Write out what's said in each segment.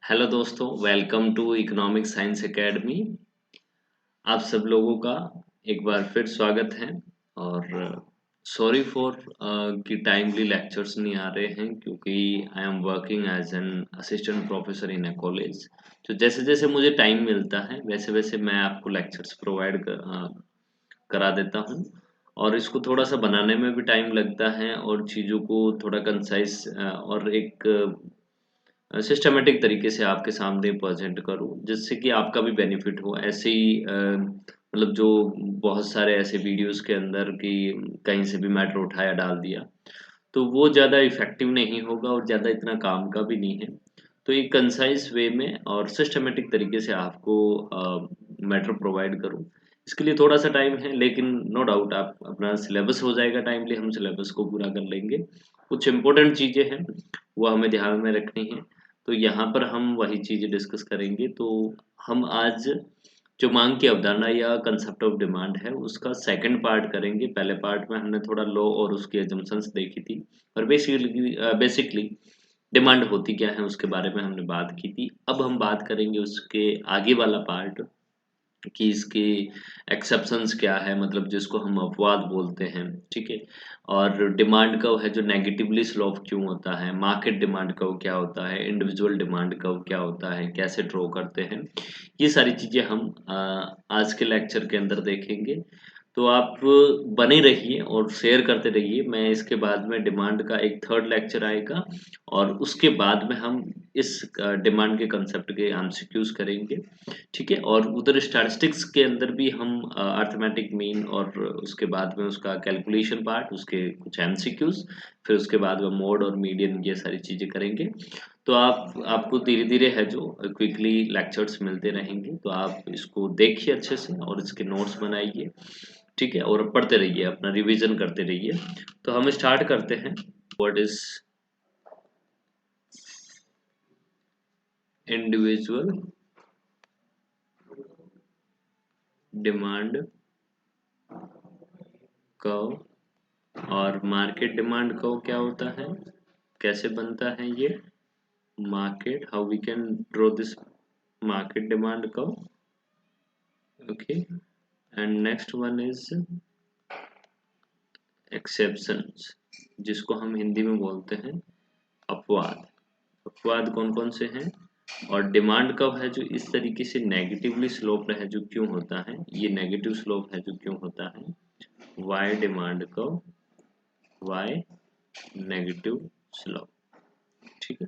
Hello दोस्तों, welcome to economic science academy. आप सब लोगों का एक बार फिर स्वागत है। और सॉरी फॉर कि टाइमली लेक्चर्स नहीं आ रहे हैं, क्योंकि I am working as an assistant professor in a college. तो जैसे जैसे मुझे टाइम मिलता है वैसे वैसे मैं आपको लेक्चर्स करा देता हूँ। और इसको थोड़ा सा बनाने में भी टाइम लगता है और चीज़ों को थोड़ा कंसाइज और एक सिस्टमेटिक तरीके से आपके सामने प्रेजेंट करूँ, जिससे कि आपका भी बेनिफिट हो। ऐसे ही मतलब जो बहुत सारे ऐसे वीडियोस के अंदर कि कहीं से भी मैटर उठाया डाल दिया, तो वो ज़्यादा इफेक्टिव नहीं होगा और ज़्यादा इतना काम का भी नहीं है। तो एक कंसाइज वे में और सिस्टमेटिक तरीके से आपको मैटर प्रोवाइड करूँ, इसके लिए थोड़ा सा टाइम है, लेकिन नो डाउट आप अपना सिलेबस हो जाएगा टाइमली, हम सिलेबस को पूरा कर लेंगे। कुछ इम्पोर्टेंट चीज़ें हैं वो हमें ध्यान में रखनी है, तो यहाँ पर हम वही चीज़ें डिस्कस करेंगे। तो हम आज जो मांग की अवधारणा या कंसेप्ट ऑफ डिमांड है उसका सेकंड पार्ट करेंगे। पहले पार्ट में हमने थोड़ा लॉ और उसकी एजम्पशंस देखी थी, और बेसिकली डिमांड होती क्या है उसके बारे में हमने बात की थी। अब हम बात करेंगे उसके आगे वाला पार्ट कि इसके एक्सेप्शंस क्या है, मतलब जिसको हम अपवाद बोलते हैं, ठीक है। और डिमांड कर्व है जो नेगेटिवली स्लोप क्यों होता है, मार्केट डिमांड कर्व क्या होता है, इंडिविजुअल डिमांड कर्व क्या होता है, कैसे ड्रॉ करते हैं, ये सारी चीज़ें हम आज के लेक्चर के अंदर देखेंगे। तो आप बने रहिए और शेयर करते रहिए। मैं इसके बाद में डिमांड का एक थर्ड लेक्चर आएगा, और उसके बाद में हम इस डिमांड के कंसेप्ट के एमसीक्यूज करेंगे, ठीक है। और उधर स्टैटिस्टिक्स के अंदर भी हम अर्थमेटिक मीन और उसके बाद में उसका कैलकुलेशन पार्ट, उसके कुछ एमसीक्यूज, फिर उसके बाद में मोड और मीडियन, ये सारी चीज़ें करेंगे। तो आपको धीरे-धीरे है जो क्विकली लेक्चर्स मिलते रहेंगे, तो आप इसको देखिए अच्छे से और इसके नोट्स बनाइए, ठीक है। और पढ़ते रहिए, अपना रिवीजन करते रहिए। तो हम स्टार्ट करते हैं। What is individual demand curve और मार्केट डिमांड कर्व क्या होता है, कैसे बनता है ये market, how we can draw this market demand curve, okay. And next one is exceptions, जिसको हम हिंदी में बोलते हैं अपवाद। अपवाद कौन कौन से हैं, और डिमांड कर्व है जो इस तरीके से नेगेटिवली स्लोप है जो क्यों होता है, ये नेगेटिव स्लोप है जो क्यों होता है, why demand curve, why negative slope, ठीक है।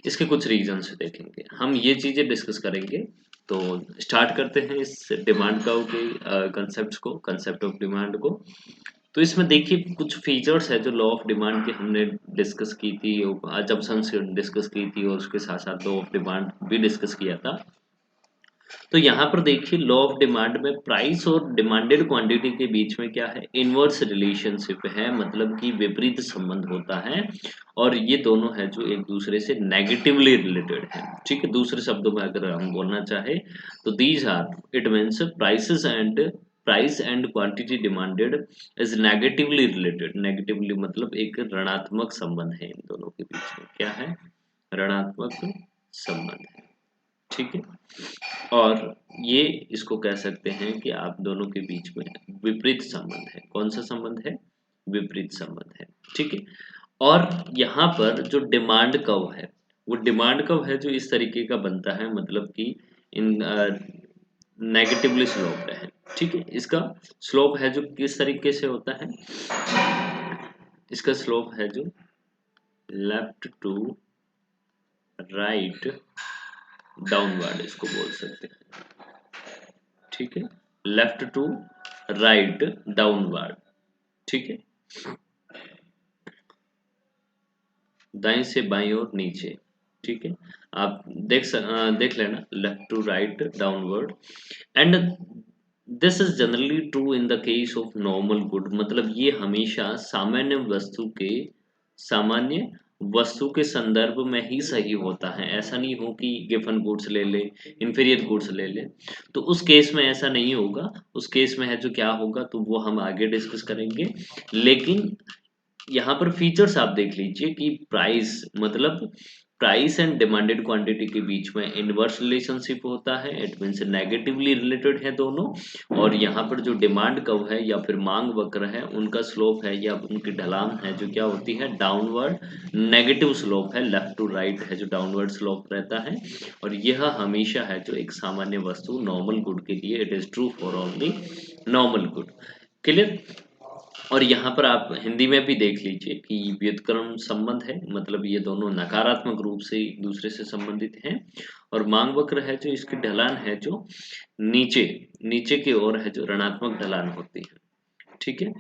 इसके कुछ रीजंस देखेंगे हम, ये चीजें डिस्कस करेंगे। तो स्टार्ट करते हैं इस डिमांड कर्व के कंसेप्ट को, कंसेप्ट ऑफ डिमांड को। तो इसमें देखिए कुछ फीचर्स है जो लॉ ऑफ डिमांड की हमने डिस्कस की थी, अजम्पशंस डिस्कस की थी, और उसके साथ साथ लॉ ऑफ डिमांड भी डिस्कस किया था। तो यहाँ पर देखिए लॉ ऑफ डिमांड में प्राइस और डिमांडेड क्वांटिटी के बीच में क्या है, इनवर्स रिलेशनशिप है, मतलब कि विपरीत संबंध होता है। और ये दोनों है जो एक दूसरे से नेगेटिवली रिलेटेड है, ठीक है। दूसरे शब्दों में अगर हम बोलना चाहे तो these are it means price and quantity demanded is negatively related. Negatively मतलब एक ऋणात्मक संबंध है, इन दोनों के बीच में क्या है, ऋणात्मक संबंध है, ठीक है। और ये इसको कह सकते हैं कि आप दोनों के बीच में विपरीत संबंध है। कौन सा संबंध है, विपरीत संबंध है, ठीक है। और यहाँ पर जो डिमांड कर्व है, वो डिमांड कर्व है जो इस तरीके का बनता है, मतलब कि इन नेगेटिवली स्लोप्ड है, ठीक है। इसका स्लोप है जो किस तरीके से होता है, इसका स्लोप है जो लेफ्ट टू राइट डाउनवर्ड, इसको बोल सकते हैं, ठीक है। लेफ्ट टू राइट डाउनवर्ड, ठीक है। दाएं से बाईं ओर नीचे, ठीक है। आप देख लेना, left to right downward. And this is generally true in the case of normal good, मतलब ये हमेशा सामान्य वस्तु के, सामान्य वस्तु के संदर्भ में ही सही होता है। ऐसा नहीं हो कि गिवन गुड्स ले ले, इंफीरियर गुड्स ले ले, तो उस केस में ऐसा नहीं होगा। उस केस में है जो क्या होगा तो वो हम आगे डिस्कस करेंगे। लेकिन यहाँ पर फीचर्स आप देख लीजिए कि प्राइस मतलब प्राइस एंड डिमांडेड क्वांटिटी के बीच में इनवर्स रिलेशनशिप होता है। इट मीन्स नेगेटिवली रिलेटेड है दोनों। और यहाँ पर जो डिमांड कर्व है या फिर मांग वक्र है, उनका स्लोप है या उनकी ढलान है जो क्या होती है, डाउनवर्ड नेगेटिव स्लोप है। लेफ्ट टू राइट है जो डाउनवर्ड स्लोप रहता है। और यह हमेशा है जो एक सामान्य वस्तु नॉर्मल गुड के लिए it is true for only normal good. Clear. और यहाँ पर आप हिंदी में भी देख लीजिए कि व्युत्क्रम संबंध है, मतलब ये दोनों नकारात्मक रूप से एक दूसरे से संबंधित हैं। और मांग वक्र है जो इसकी ढलान है जो नीचे नीचे की ओर है जो ऋणात्मक ढलान होती है। ठीक है।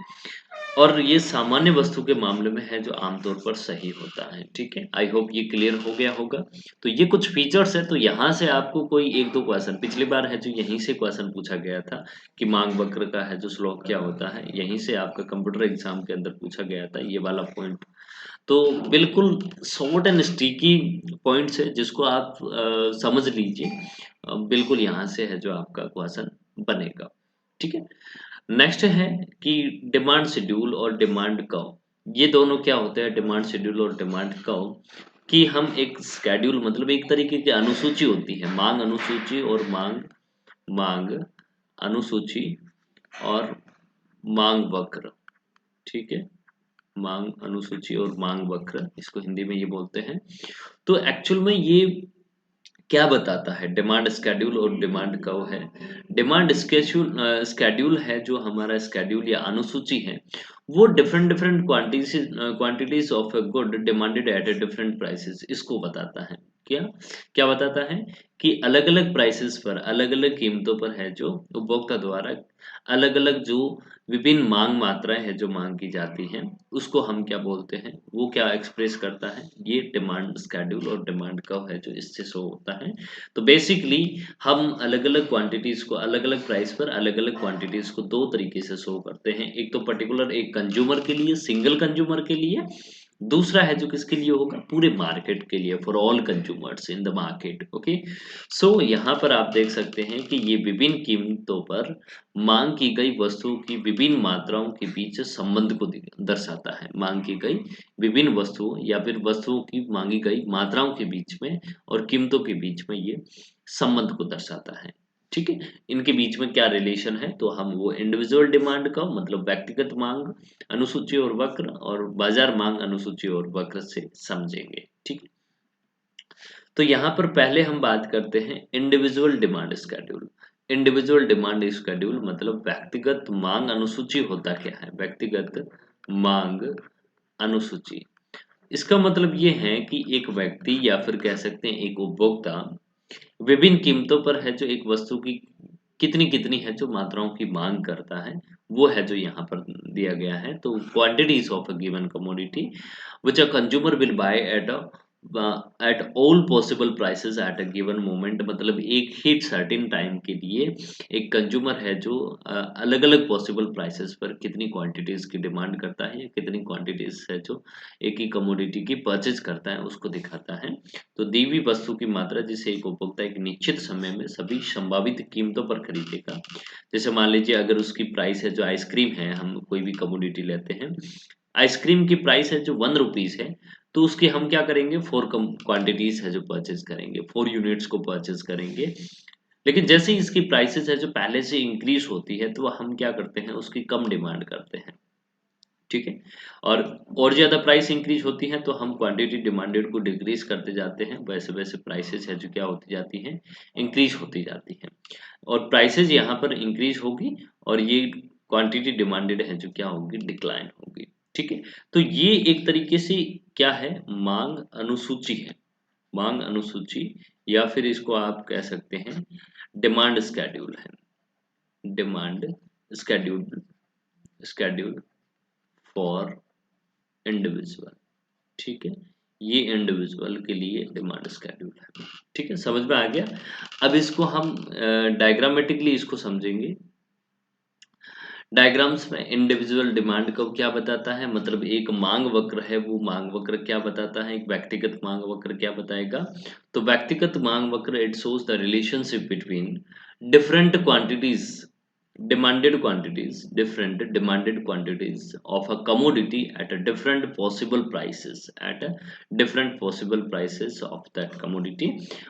और ये सामान्य वस्तु के मामले में है जो आमतौर पर सही होता है। ठीक है, आई होप ये क्लियर हो गया होगा। तो ये कुछ फीचर्स है। तो यहाँ से आपको कोई एक दो क्वेश्चन, पिछली बार है जो यहीं से क्वेश्चन पूछा गया था कि मांग वक्र का है जो स्लोप क्या होता है, यहीं से आपका कंप्यूटर एग्जाम के अंदर पूछा गया था ये वाला पॉइंट। तो बिल्कुल शॉर्ट एंड स्टिकी पॉइंट्स है जिसको आप समझ लीजिए। बिल्कुल यहाँ से है जो आपका क्वेश्चन बनेगा। ठीक है। नेक्स्ट है कि डिमांड शेड्यूल और डिमांड कर्व, ये दोनों क्या होते हैं, डिमांड शेड्यूल और डिमांड कर्व, कि हम एक स्केड्यूल मतलब एक तरीके की अनुसूची होती है, मांग अनुसूची और मांग मांग अनुसूची और मांग वक्र। ठीक है, मांग अनुसूची और मांग वक्र, इसको हिंदी में ये बोलते हैं। तो एक्चुअल में ये क्या बताता है, डिमांड स्केड्यूल और डिमांड कर्व है। डिमांड स्केड्यूल है जो हमारा स्केड्यूल या अनुसूची है, वो different different quantities of a good demanded eight a different prices, इसको बताता है। क्या क्या बताता है कि अलग अलग प्राइसेस पर, अलग अलग कीमतों पर है जो उपभोक्ता द्वारा अलग अलग जो विभिन्न मांग मात्राएं है जो मांग की जाती हैं, उसको हम क्या बोलते हैं, वो क्या एक्सप्रेस करता है, ये डिमांड स्केड्यूल और डिमांड कर्व है जो इससे शो होता है। तो बेसिकली हम अलग अलग क्वांटिटीज को अलग अलग प्राइस पर अलग अलग क्वांटिटीज को दो तरीके से शो करते हैं। एक तो पर्टिकुलर एक कंज्यूमर के लिए, सिंगल कंज्यूमर के लिए। दूसरा है जो किसके लिए होगा, पूरे मार्केट के लिए, for all consumers in the market. Okay. So यहाँ पर आप देख सकते हैं कि ये विभिन्न कीमतों पर मांग की गई वस्तुओं की विभिन्न मात्राओं के बीच संबंध को दर्शाता है। मांग की गई विभिन्न वस्तुओं या फिर वस्तुओं की मांगी गई मात्राओं के बीच में और कीमतों के बीच में ये संबंध को दर्शाता है। ठीक है, इनके बीच में क्या रिलेशन है, तो हम वो इंडिविजुअल डिमांड का मतलब व्यक्तिगत मांग अनुसूची और वक्र, और बाजार मांग अनुसूची और वक्र से समझेंगे। ठीक है। तो यहाँ पर पहले हम बात करते हैं individual demand schedule. Individual demand schedule मतलब व्यक्तिगत मांग अनुसूची होता क्या है, व्यक्तिगत मांग अनुसूची। इसका मतलब ये है कि एक व्यक्ति या फिर कह सकते हैं एक उपभोक्ता विभिन्न कीमतों पर है जो एक वस्तु की कितनी कितनी है जो मात्राओं की मांग करता है, वो है जो यहाँ पर दिया गया है। तो quantities of a given commodity which a consumer will buy at all possible prices at a given moment, मतलब एक ही सर्टेन टाइम के लिए एक कंज्यूमर है जो अलग अलग पॉसिबल प्राइसेस पर कितनी क्वांटिटीज की डिमांड करता है या कितनी क्वांटिटीज है जो एक ही कमोडिटी की परचेज करता है, उसको दिखाता है। तो दी हुई वस्तु की मात्रा जिसे एक उपभोक्ता एक निश्चित समय में सभी संभावित कीमतों पर खरीदेगा। जैसे मान लीजिए अगर उसकी प्राइस है जो आइसक्रीम है, हम कोई भी कमोडिटी लेते हैं, आइसक्रीम की प्राइस है जो 1 रुपीज है, तो उसकी हम क्या करेंगे, फोर कम क्वांटिटीज है जो परचेज करेंगे, 4 यूनिट्स को परचेज करेंगे। लेकिन जैसे ही इसकी प्राइसेस है जो पहले से इंक्रीज होती है, तो हम क्या करते हैं, उसकी कम डिमांड करते हैं। ठीक है। और ज्यादा प्राइस इंक्रीज होती है तो हम क्वांटिटी डिमांडेड को डिक्रीज करते जाते हैं, वैसे वैसे प्राइसेस है जो क्या होती जाती हैं, इंक्रीज होती जाती हैं। और प्राइसेस यहाँ पर इंक्रीज होगी और ये क्वांटिटी डिमांडेड है जो क्या होगी, डिक्लाइन होगी। ठीक है। तो ये एक तरीके से क्या है, मांग अनुसूची है, मांग अनुसूची, या फिर इसको आप कह सकते हैं डिमांड स्केड्यूल है, demand schedule, schedule for individual. ठीक है, ये इंडिविजुअल के लिए डिमांड स्केड्यूल है। ठीक है, समझ में आ गया। अब इसको हम डायग्रामेटिकली इसको समझेंगे। डायग्राम्स में इंडिविजुअल डिमांड को क्या बताता है, मतलब एक मांग वक्र है, वो मांग वक्र क्या बताता है, एक व्यक्तिगत मांग वक्र क्या बताएगा। तो व्यक्तिगत मांग वक्र it shows the relationship between different quantities, different demanded quantities of a commodity at a different possible prices, at a different possible prices of that commodity।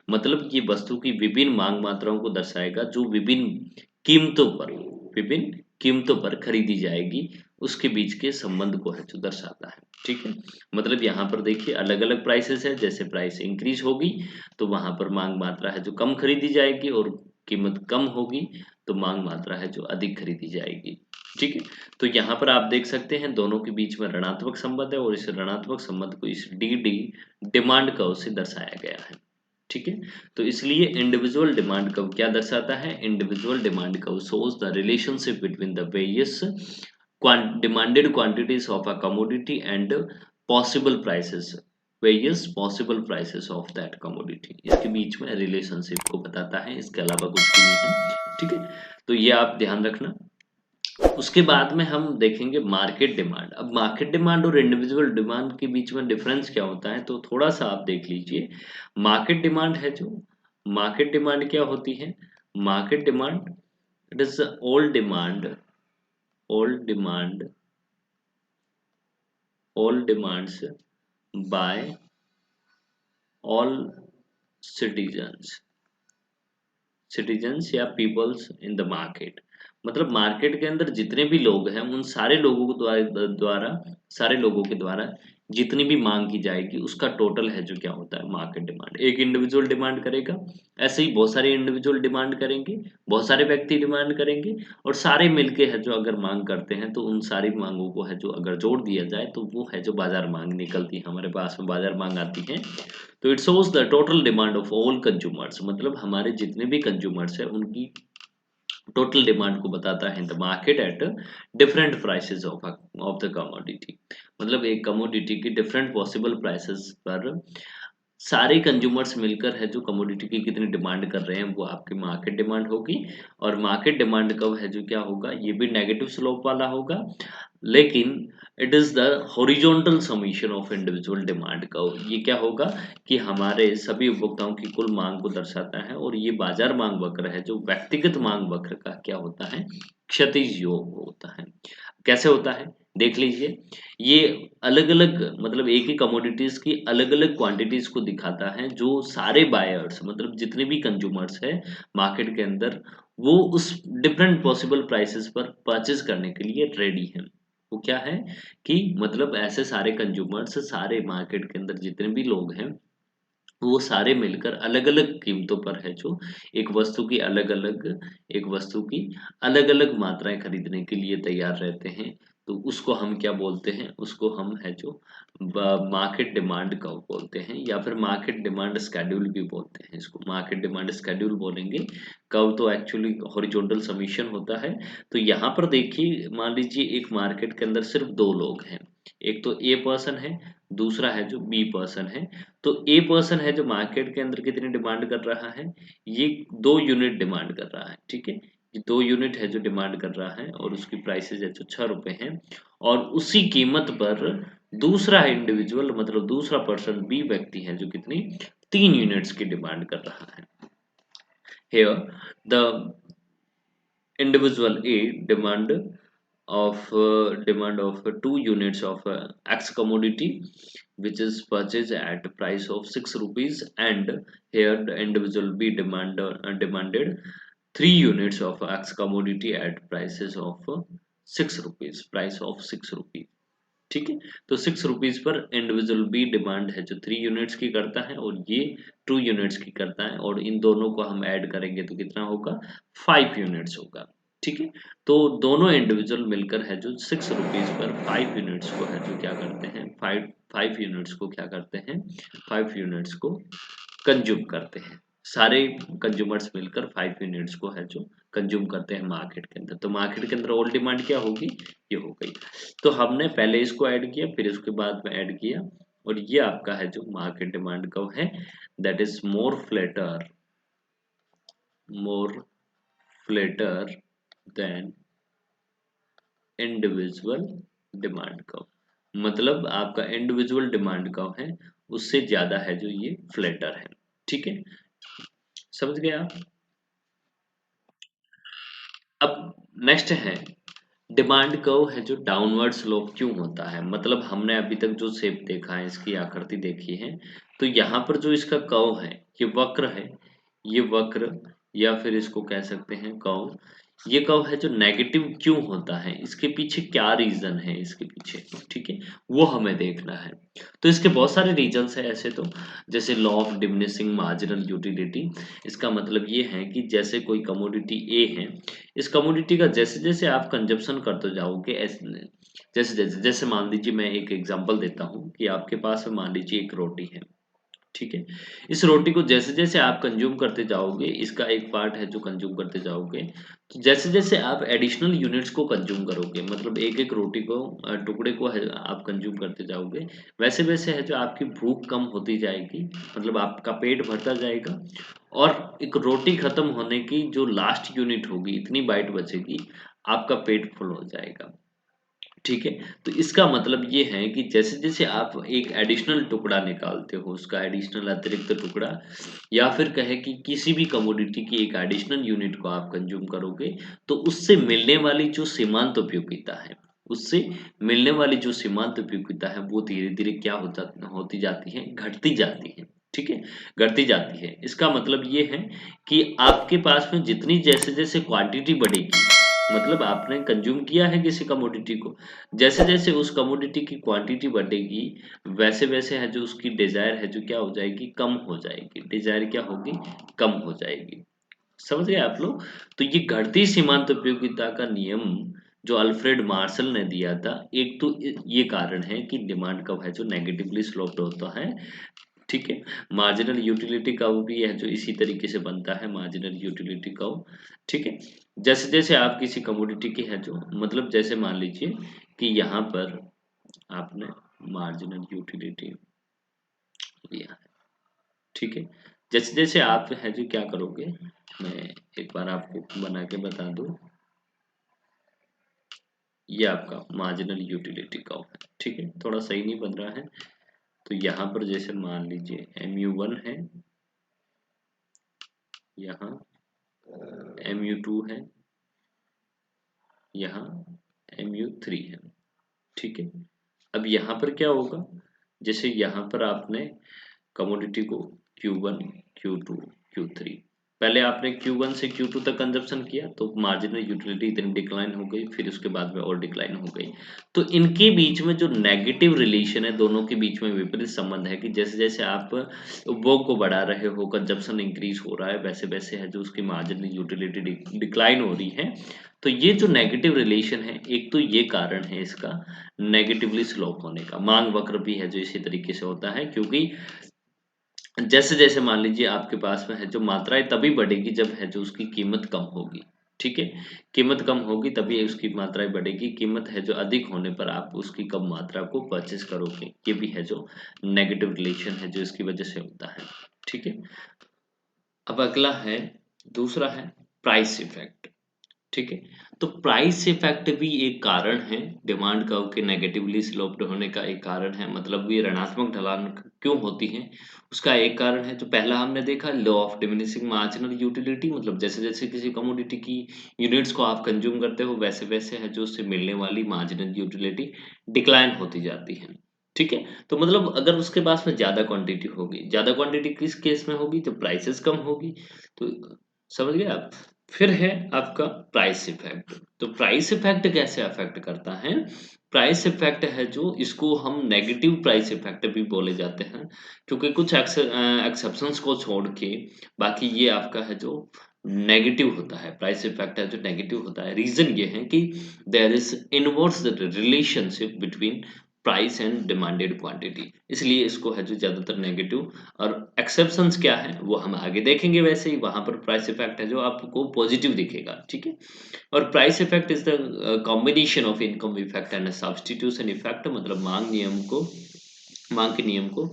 मतलब ये वस्तु की विभिन्न मांग मात्राओं को दर्शाएगा जो विभिन्न कीमतों पर, विभिन्न कीमतों पर खरीदी जाएगी, उसके बीच के संबंध को है जो दर्शाता है। ठीक है, मतलब यहाँ पर देखिए अलग अलग प्राइसेस है, जैसे प्राइस इंक्रीज होगी तो वहां पर मांग मात्रा है जो कम खरीदी जाएगी, और कीमत कम होगी तो मांग मात्रा है जो अधिक खरीदी जाएगी। ठीक है, तो यहाँ पर आप देख सकते हैं दोनों के बीच में ऋणात्मक संबंध है, और इस ऋणात्मक संबंध को इस डी डी डिमांड कर्व से दर्शाया गया है। ठीक है, तो इसलिए इंडिविजुअल डिमांड कर्व क्या दर्शाता है, individual demand curve shows the relationship between the various demanded quantities of a commodity and possible prices, various possible prices of that commodity। इसके बीच में रिलेशनशिप को बताता है, इसके अलावा कुछ भी नहीं है। ठीक है, तो ये आप ध्यान रखना। उसके बाद में हम देखेंगे मार्केट डिमांड। अब मार्केट डिमांड और इंडिविजुअल डिमांड के बीच में डिफरेंस क्या होता है, तो थोड़ा सा आप देख लीजिए। मार्केट डिमांड है जो, मार्केट डिमांड क्या होती है, market demand it is all demand, all demand, all demands by all citizens, citizens या पीपल्स इन द मार्केट। मतलब मार्केट के अंदर जितने भी लोग हैं उन सारे लोगों को द्वारा सारे लोगों के द्वारा जितनी भी मांग की जाएगी उसका टोटल है जो क्या होता है मार्केट डिमांड। एक इंडिविजुअल डिमांड करेगा, ऐसे ही बहुत सारे इंडिविजुअल डिमांड करेंगे, बहुत सारे व्यक्ति डिमांड करेंगे, और सारे मिलके है जो अगर मांग करते हैं तो उन सारी मांगों को है जो अगर जोड़ दिया जाए तो वो है जो बाजार मांग निकलती है, हमारे पास में बाजार मांग आती है। तो it shows the total demand of all consumers, मतलब हमारे जितने भी कंज्यूमर्स है उनकी टोटल डिमांड को बताता है the market at different prices of the commodity. मतलब एक कमोडिटी की डिफरेंट पॉसिबल प्राइसेस पर सारे कंज्यूमर्स मिलकर है जो कमोडिटी की कितनी डिमांड कर रहे हैं वो आपकी मार्केट डिमांड होगी। और मार्केट डिमांड कब है जो क्या होगा, ये भी नेगेटिव स्लोप वाला होगा, लेकिन it is the horizontal summation of individual demand curve. ये क्या होगा कि हमारे सभी उपभोक्ताओं की कुल मांग को दर्शाता है, और ये बाजार मांग वक्र है जो व्यक्तिगत मांग वक्र का क्या होता है, क्षैतिज योग होता है। कैसे होता है देख लीजिए, ये अलग अलग मतलब एक ही कमोडिटीज की अलग अलग क्वांटिटीज को दिखाता है, जो सारे बायर्स मतलब जितने भी कंज्यूमर्स है मार्केट के अंदर वो उस डिफरेंट पॉसिबल प्राइसेस पर परचेज करने के लिए रेडी है। वो क्या है कि मतलब ऐसे सारे कंज्यूमर्स, सारे मार्केट के अंदर जितने भी लोग हैं वो सारे मिलकर अलग अलग कीमतों पर है जो एक वस्तु की अलग अलग, एक वस्तु की अलग अलग मात्राएं खरीदने के लिए तैयार रहते हैं। तो उसको हम क्या बोलते हैं, उसको हम है जो मार्केट डिमांड कर्व बोलते हैं, या फिर मार्केट डिमांड स्केड्यूल भी बोलते हैं। इसको मार्केट डिमांड स्केड्यूल बोलेंगे, कर्व तो एक्चुअली हॉरिजॉन्टल समीशन होता है। तो यहाँ पर देखिए मान लीजिए एक मार्केट के अंदर सिर्फ दो लोग हैं, एक तो ए पर्सन है, दूसरा है जो बी पर्सन है। तो ए पर्सन है जो मार्केट के अंदर कितनी डिमांड कर रहा है, ये 2 यूनिट डिमांड कर रहा है। ठीक है, ये 2 यूनिट है जो डिमांड कर रहा है, और उसकी प्राइसेज है जो 6 रुपए है। और उसी कीमत पर दूसरा इंडिविजुअल मतलब दूसरा पर्सन बी व्यक्ति है जो कितनी 3 यूनिट्स की डिमांड कर रहा है। Here the individual A demand of 2 units of X commodity, which is purchased at price of 6 rupees, and here the individual B demanded 3 units of X commodity at prices of 6 rupees, price of 6 rupees। ठीक है, तो 6 rupees per individual B demand है जो 3 units की करता है, और ये 2 यूनिट्स की करता है, और इन दोनों को हम ऐड करेंगे तो कितना होगा, 5 यूनिट्स होगा। ठीक है, तो दोनों इंडिविजुअल मिलकर है जो 6 रुपीज पर 5 यूनिट्स को है जो क्या करते हैं, फाइव फाइव यूनिट्स को क्या करते हैं, 5 यूनिट्स को कंज्यूम करते हैं। सारे कंज्यूमर्स मिलकर 5 यूनिट्स को है जो कंज्यूम करते हैं मार्केट के अंदर। तो मार्केट के अंदर ऑल डिमांड क्या होगी, ये हो गई। तो हमने पहले इसको ऐड किया, फिर इसके बाद में ऐड किया, और ये आपका है जो मार्केट डिमांड कर्व है, that is more flatter than individual demand curve, मतलब आपका इंडिविजुअल डिमांड कर्व है उससे ज्यादा है जो ये फ्लैटर है। ठीक है, समझ गए आप। अब नेक्स्ट है डिमांड कर्व है जो डाउनवर्ड स्लोप क्यों होता है, मतलब हमने अभी तक जो शेप देखा है, इसकी आकृति देखी है, तो यहाँ पर जो इसका कर्व है ये वक्र है, ये वक्र या फिर इसको कह सकते हैं कर्व, ये कर्व है जो नेगेटिव क्यों होता है, इसके पीछे क्या रीजन है इसके पीछे, ठीक है, वो हमें देखना है। तो इसके बहुत सारे रीजंस है ऐसे तो, जैसे law of diminishing marginal utility, इसका मतलब ये है कि जैसे कोई कमोडिटी ए है, इस कमोडिटी का जैसे जैसे आप कंजप्शन करते जाओगे जैसे जैसे जैसे मान लीजिए मैं एक एग्जांपल देता हूँ कि आपके पास में मान लीजिए एक रोटी है, ठीक है, इस रोटी को जैसे जैसे आप कंज्यूम करते जाओगे, इसका एक पार्ट है जो कंज्यूम करते जाओगे, तो जैसे जैसे आप एडिशनल यूनिट्स को कंज्यूम करोगे, मतलब एक एक रोटी को टुकड़े को है आप कंज्यूम करते जाओगे, वैसे वैसे है जो आपकी भूख कम होती जाएगी, मतलब आपका पेट भरता जाएगा, और एक रोटी खत्म होने की जो लास्ट यूनिट होगी, इतनी बाइट बचेगी, आपका पेट फुल हो जाएगा। ठीक है, तो इसका मतलब ये है कि जैसे जैसे आप एक एडिशनल टुकड़ा निकालते हो, उसका एडिशनल अतिरिक्त टुकड़ा, या फिर कहे कि किसी भी कमोडिटी की एक एडिशनल यूनिट को आप कंज्यूम करोगे, तो उससे मिलने वाली जो सीमांत उपयोगिता है, उससे मिलने वाली जो सीमांत उपयोगिता है वो धीरे धीरे क्या होती जाती है, घटती जाती है। ठीक है, घटती जाती है, इसका मतलब ये है कि आपके पास में जितनी जैसे जैसे क्वांटिटी बढ़ेगी, मतलब आपने कंज्यूम किया है किसी कमोडिटी को, जैसे जैसे उस कमोडिटी की क्वांटिटी बढ़ेगी, वैसे वैसे है जो उसकी डिजायर है जो क्या हो जाएगी, कम हो जाएगी, डिजायर क्या होगी, कम हो जाएगी। समझ गए आप लोग। तो ये घटती सीमांत उपयोगिता का नियम जो अल्फ्रेड मार्शल ने दिया था, एक तो ये कारण है कि डिमांड कब है जो नेगेटिवली स्लोप्ड होता है। ठीक है, मार्जिनल यूटिलिटी कर्व भी है जो इसी तरीके से बनता है, मार्जिनल यूटिलिटी कर्व। ठीक है, जैसे जैसे आप किसी कमोडिटी की है जो, मतलब जैसे मान लीजिए कि यहाँ पर आपने मार्जिनल यूटिलिटी लिया है, ठीक है, जैसे जैसे आप है जो क्या करोगे, मैं एक बार आपको बना के बता दूं, ये आपका मार्जिनल यूटिलिटी कर्व है। ठीक है, थोड़ा सही नहीं बन रहा है, तो यहाँ पर जैसे मान लीजिए MU1 है, यहाँ MU2 है, यहाँ MU3 है। ठीक है, अब यहाँ पर क्या होगा, जैसे यहाँ पर आपने कमोडिटी को Q1 Q2 Q3, पहले आपने Q1 से Q2 तक कंजप्शन किया तो मार्जिनल यूटिलिटी इतनी डिक्लाइन हो गई, फिर उसके बाद में और डिक्लाइन हो गई, तो इनके बीच में जो नेगेटिव रिलेशन है, दोनों के बीच में विपरीत संबंध है कि जैसे जैसे आप उपभोग को बढ़ा रहे हो, कंजप्शन इंक्रीज हो रहा है, वैसे वैसे है जो उसकी मार्जिनल यूटिलिटी डिक्लाइन हो रही है। तो ये जो नेगेटिव रिलेशन है, एक तो ये कारण है इसका नेगेटिवली स्लोप होने का, मांग वक्र भी है जो इसी तरीके से होता है, क्योंकि जैसे जैसे मान लीजिए आपके पास में है जो मात्राएं तभी बढ़ेगी जब है जो उसकी कीमत कम होगी। ठीक है, कीमत कम होगी तभी उसकी मात्राएं बढ़ेगी, कीमत है जो अधिक होने पर आप उसकी कम मात्रा को परचेस करोगे, ये भी है जो नेगेटिव रिलेशन है जो इसकी वजह से होता है। ठीक है, अब अगला है, दूसरा है प्राइस इफेक्ट। ठीक है, तो प्राइस इफेक्ट भी एक कारण है, डिमांड कर्व के नेगेटिवली स्लोप्ड होने का एक कारण है, मतलब ये ऋणात्मक ढलान क्यों होती है, उसका एक कारण है, जो पहला हमने देखा law of diminishing marginal utility, मतलब जैसे जैसे किसी कमोडिटी की यूनिट्स को आप कंज्यूम करते हो, वैसे वैसे है जो उससे मिलने वाली मार्जिनल यूटिलिटी डिक्लाइन होती जाती है। ठीक है, तो मतलब अगर उसके पास में ज्यादा क्वांटिटी होगी, ज्यादा क्वांटिटी किस केस में होगी, जब प्राइसेस कम होगी, तो समझ गए आप। फिर है आपका प्राइस इफेक्ट, तो प्राइस इफेक्ट कैसे अफेक्ट करता है, प्राइस इफेक्ट है जो इसको हम नेगेटिव प्राइस इफेक्ट भी बोले जाते हैं, क्योंकि कुछ एक्सेप्शंस को छोड़ के बाकी ये आपका है जो नेगेटिव होता है, प्राइस इफेक्ट है जो नेगेटिव होता है। रीजन ये है कि there is inverse relationship between price and demanded quantity, इसलिए इसको है जो ज्यादातर नेगेटिव, और एक्सेप्शंस क्या है वो हम आगे देखेंगे, वैसे ही वहां पर प्राइस इफेक्ट है जो आपको पॉजिटिव दिखेगा। ठीक है, और price effect is the combination of income effect and substitution effect, मतलब मांग के नियम को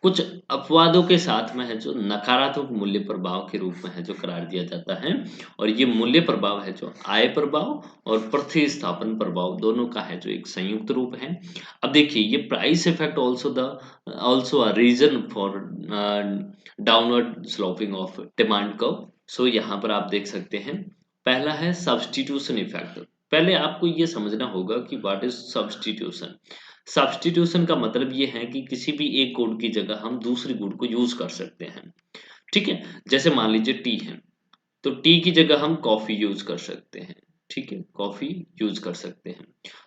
कुछ अपवादों के साथ में है जो नकारात्मक मूल्य प्रभाव के रूप में है जो करार दिया जाता है। और ये मूल्य प्रभाव है जो आय प्रभाव और प्रतिस्थापन प्रभाव दोनों का है जो एक संयुक्त रूप है। अब देखिए ये price effect also a reason for downward sloping of demand curve. So यहाँ पर आप देख सकते हैं, पहला है सब्स्टिट्यूशन इफेक्ट। पहले आपको ये समझना होगा कि व्हाट इज सब्स्टिट्यूशन। सब्स्टिट्यूशन का मतलब ये है कि किसी भी एक गुण की जगह हम दूसरी गुण को यूज कर सकते हैं। ठीक है, जैसे मान लीजिए टी है, तो टी की जगह हम कॉफी यूज कर सकते हैं। ठीक है, कॉफी यूज कर सकते हैं।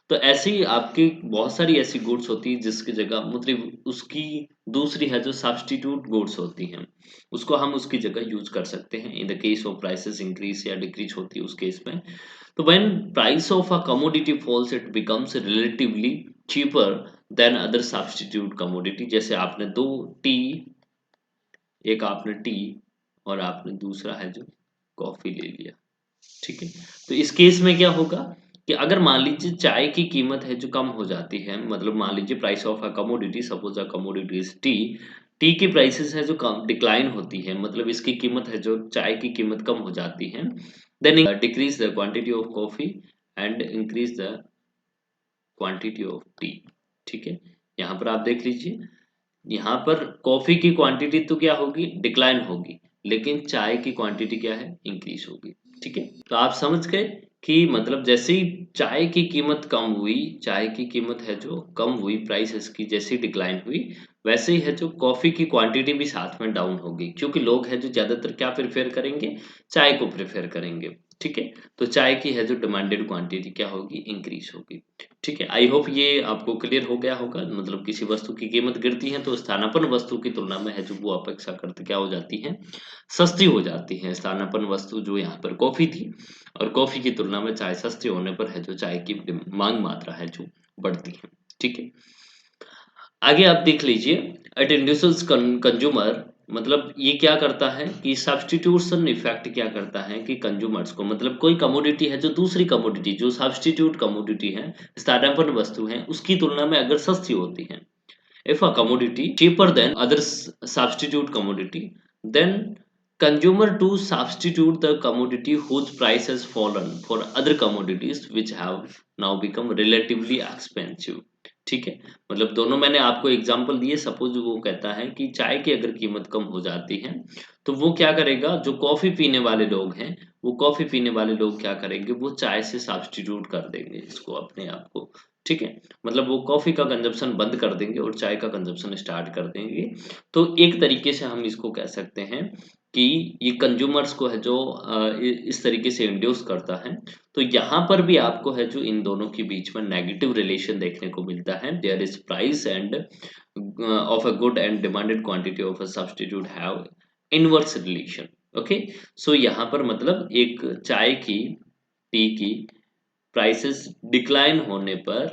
तो ऐसे ही आपकी बहुत सारी ऐसी गुड्स होती है जिसकी जगह मतलब उसकी दूसरी है जो सब्स्टिट्यूट गुड्स होती हैं, उसको हम उसकी जगह यूज कर सकते हैं इन the case of prices increase या डिक्रीज होती है उस केस में। तो when price of a commodity falls it becomes relatively cheaper than other substitute commodity। जैसे आपने दो टी, एक आपने टी और आपने दूसरा है जो कॉफी ले लिया। ठीक है, तो इस केस में क्या होगा कि अगर मान लीजिए चाय की कीमत है जो कम हो जाती है, मतलब मान लीजिए price of a commodity, suppose a commodity is T, T की प्राइसेस है जो कम डिक्लाइन होती है, मतलब इसकी कीमत है जो चाय की कीमत कम हो जाती है, then decrease the quantity of coffee and increase the quantity of tea. ठीक है, यहाँ पर आप देख लीजिए, यहाँ पर कॉफी की क्वांटिटी तो क्या होगी, डिक्लाइन होगी, लेकिन चाय की क्वांटिटी क्या है, इंक्रीज होगी। ठीक है, तो आप समझ गए कि मतलब जैसे ही चाय की कीमत कम हुई, चाय की कीमत है जो कम हुई, प्राइस इसकी जैसे ही डिक्लाइन हुई, वैसे ही है जो कॉफी की क्वांटिटी भी साथ में डाउन होगी, क्योंकि लोग है जो ज्यादातर क्या प्रेफर करेंगे, चाय को प्रेफर करेंगे। ठीक है, तो चाय की है जो डिमांडेड क्वांटिटी क्या होगी, इंक्रीज होगी। ठीक है, आई होप ये आपको क्लियर हो गया होगा। मतलब किसी वस्तु की कीमत गिरती है तो स्थानापन्न वस्तु की तुलना में है जो वो अपेक्षाकृत क्या हो जाती है, सस्ती हो जाती है। स्थानापन्न वस्तु जो यहाँ पर कॉफी थी, और कॉफी की तुलना में चाय सस्ती होने पर है जो चाय की मांग मात्रा है जो बढ़ती है। ठीक है, आगे आप देख लीजिए, इट इंड्यूसेस कंज्यूमर, मतलब ये क्या करता है कि सब्स्टिट्यूशन इफेक्ट क्या करता है कि कंज्यूमर्स को, मतलब कोई कमोडिटी है जो दूसरी कमोडिटी जो सब्स्टिट्यूट कमोडिटी है, स्थानापन्न वस्तु है, उसकी तुलना में अगर सस्ती होती है, if a commodity cheaper than other substitute commodity, then consumer to substitute the commodity whose price has fallen for other commodities which have now become relatively expensive। ठीक है, मतलब दोनों मैंने आपको एग्जांपल दिए। सपोज वो कहता है कि चाय की अगर कीमत कम हो जाती है तो वो क्या करेगा, जो कॉफी पीने वाले लोग हैं, वो कॉफी पीने वाले लोग क्या करेंगे, वो चाय से सब्स्टिट्यूट कर देंगे इसको, अपने आप को। ठीक है, मतलब वो कॉफी का कंजप्शन बंद कर देंगे और चाय का कंजप्शन स्टार्ट कर देंगे। तो एक तरीके से हम इसको कह सकते हैं कि ये कंज्यूमर्स को है जो इस तरीके से इंड्यूस करता है। तो यहाँ पर भी आपको है जो इन दोनों के बीच में नेगेटिव रिलेशन देखने को मिलता है। There is price and of a good and demanded quantity of a substitute have inverse relation. Okay, so यहाँ पर मतलब एक चाय की, टी की प्राइसेस डिक्लाइन होने पर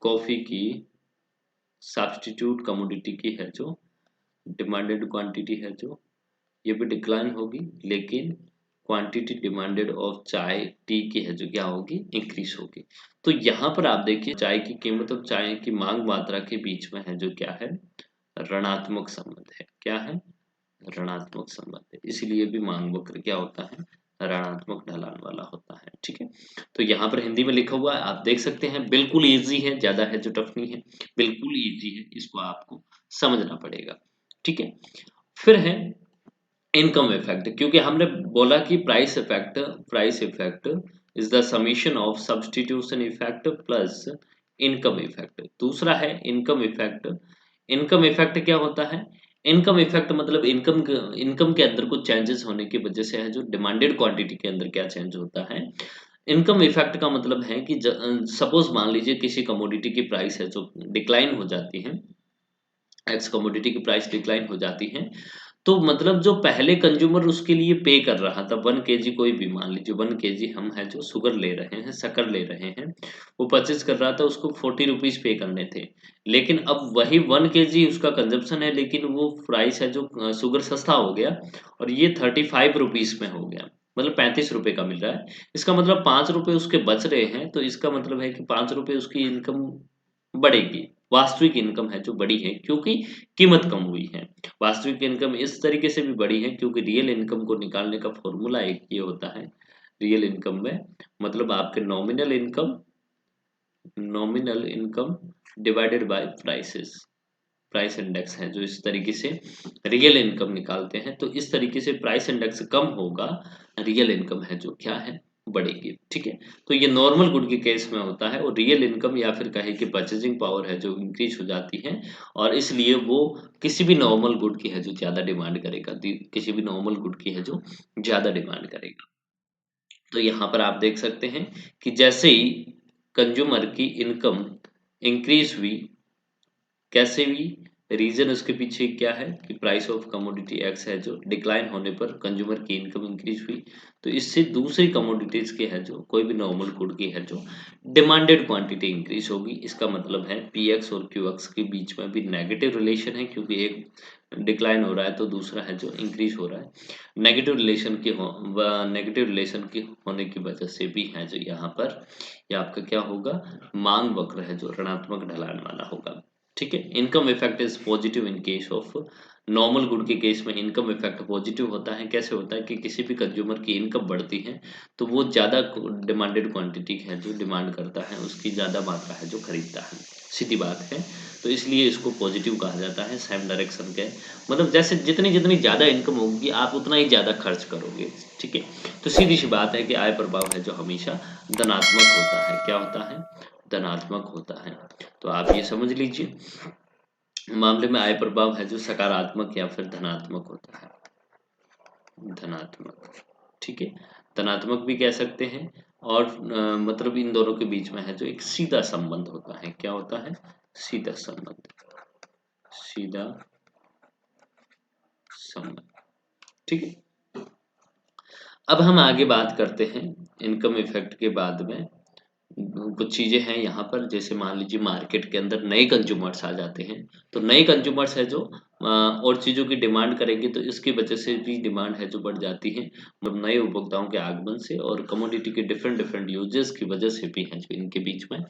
कॉफी की सब्स्टिट्यूट कमोडिटी की है जो डिमांडेड क्वांटिटी है जो ये भी डिक्लाइन होगी, लेकिन क्वांटिटी डिमांडेड ऑफ चाय टी की है जो क्या होगी, इंक्रीज होगी। तो यहाँ पर आप देखिए चाय की कीमत और चाय की मांग मात्रा के बीच में है जो क्या है, ऋणात्मक संबंध है। क्या है, ऋणात्मक संबंध है, इसीलिए भी मांग वक्र क्या होता है, ऋणात्मक ढलान वाला होता है। ठीक है, तो यहाँ पर हिंदी में लिखा हुआ है, आप देख सकते हैं, बिल्कुल इजी है, ज्यादा है जो टफ नहीं है, बिल्कुल इजी है, इसको आपको समझना पड़ेगा। ठीक है, फिर है इनकम इफेक्ट, क्योंकि हमने बोला कि price effect is the summation of substitution effect plus income effect. दूसरा है इनकम इफेक्ट। इनकम इफेक्ट क्या होता है, इनकम इफेक्ट मतलब इनकम के अंदर कुछ चेंजेस होने की वजह से है जो डिमांडेड क्वांटिटी के अंदर क्या चेंज होता है। इनकम इफेक्ट का मतलब है कि सपोज मान लीजिए किसी कमोडिटी की प्राइस है जो डिक्लाइन हो जाती है, एक्स कमोडिटी की प्राइस डिक्लाइन हो जाती है, तो मतलब जो पहले कंज्यूमर उसके लिए पे कर रहा था 1 kg, कोई भी मान लीजिए 1 kg हम है जो शुगर ले रहे हैं, शक्कर ले रहे हैं, वो परचेज कर रहा था, उसको 40 रुपीज पे करने थे। लेकिन अब वही 1 kg उसका कंजप्शन है, लेकिन वो प्राइस है जो शुगर सस्ता हो गया और ये 35 रुपीज में हो गया, मतलब 35 रुपए का मिल रहा है। इसका मतलब 5 रुपए उसके बच रहे हैं, तो इसका मतलब है कि 5 रुपए उसकी इनकम बढ़ेगी। वास्तविक इनकम है जो बड़ी है क्योंकि कीमत कम हुई है। वास्तविक इनकम इस तरीके से भी बड़ी है क्योंकि रियल इनकम को निकालने का फॉर्मूला एक ये होता है, रियल इनकम में मतलब आपके nominal income divided by prices, price index है जो इस तरीके से रियल इनकम निकालते हैं। तो इस तरीके से प्राइस इंडेक्स कम होगा, रियल इनकम है जो क्या है बढ़ेगी। ठीक है, तो ये नॉर्मल गुड के केस में होता है और रियल इनकम या फिर कहे कि परचेजिंग पावर है जो इंक्रीज हो जाती है और इसलिए वो किसी भी नॉर्मल गुड की है जो ज्यादा डिमांड करेगा, किसी भी नॉर्मल गुड की है जो ज्यादा डिमांड करेगा। तो यहाँ पर आप देख सकते हैं कि जैसे ही कंज्यूमर की इनकम इंक्रीज हुई, कैसे भी रीजन उसके पीछे क्या है कि प्राइस ऑफ कमोडिटी एक्स है जो डिक्लाइन होने पर कंज्यूमर की इनकम इंक्रीज हुई, तो इससे दूसरी कमोडिटीज के है जो कोई भी नॉर्मल गुड की है जो डिमांडेड क्वांटिटी इंक्रीज होगी। इसका मतलब है पी एक्स और क्यू एक्स के बीच में भी नेगेटिव रिलेशन है क्योंकि एक डिक्लाइन हो रहा है तो दूसरा है जो इंक्रीज हो रहा है। नेगेटिव रिलेशन के होने की वजह से भी है जो यहाँ पर ये आपका क्या होगा, मांग वक्र है जो ऋणात्मक ढलान वाला होगा। ठीक है, income effect is positive in case of normal good के केस में इनकम इफेक्ट पॉजिटिव होता है। कैसे होता है कि किसी भी कंज्यूमर की इनकम बढ़ती है तो वो ज्यादा डिमांडेड क्वांटिटी है जो डिमांड करता है, उसकी ज्यादा मात्रा है जो खरीदता है, सीधी बात है। तो इसलिए इसको पॉजिटिव कहा जाता है, सेम डायरेक्शन के मतलब जैसे जितनी जितनी ज्यादा इनकम होगी आप उतना ही ज्यादा खर्च करोगे। ठीक है, तो सीधी सी बात है कि आय प्रभाव है जो हमेशा धनात्मक होता है। क्या होता है, धनात्मक होता है। तो आप ये समझ लीजिए मामले में आय प्रभाव है जो सकारात्मक या फिर धनात्मक होता है, धनात्मक। ठीक है, धनात्मक भी कह सकते हैं और मतलब इन दोनों के बीच में है जो एक सीधा संबंध होता है। क्या होता है, सीधा संबंध, सीधा संबंध। ठीक है, अब हम आगे बात करते हैं इनकम इफेक्ट के बाद में कुछ चीजें हैं यहाँ पर। जैसे मान लीजिए मार्केट के अंदर नए कंज्यूमर्स आ जाते हैं तो नए कंज्यूमर्स है जो और चीजों की डिमांड करेंगे तो इसकी वजह से भी डिमांड है जो बढ़ जाती है, मतलब नए उपभोक्ताओं के आगमन से और कमोडिटी के डिफरेंट डिफरेंट यूजेस की वजह से भी है जो इनके बीच में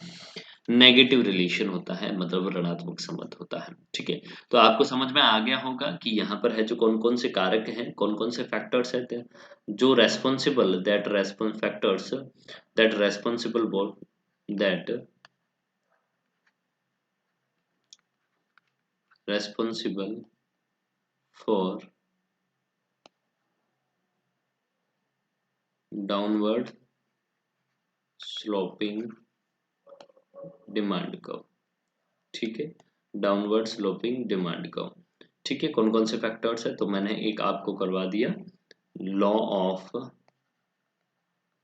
नेगेटिव रिलेशन होता है, मतलब ऋणात्मक संबंध होता है। ठीक है, तो आपको समझ में आ गया होगा कि यहाँ पर है जो कौन कौन से कारक हैं, कौन कौन से फैक्टर्स हैं जो responsible that response factors that responsible that responsible for downward sloping demand curve। ठीक है, डाउनवर्ड स्लोपिंग डिमांड कर्व। ठीक है, कौन कौन से फैक्टर्स है तो मैंने एक आपको करवा दिया, law of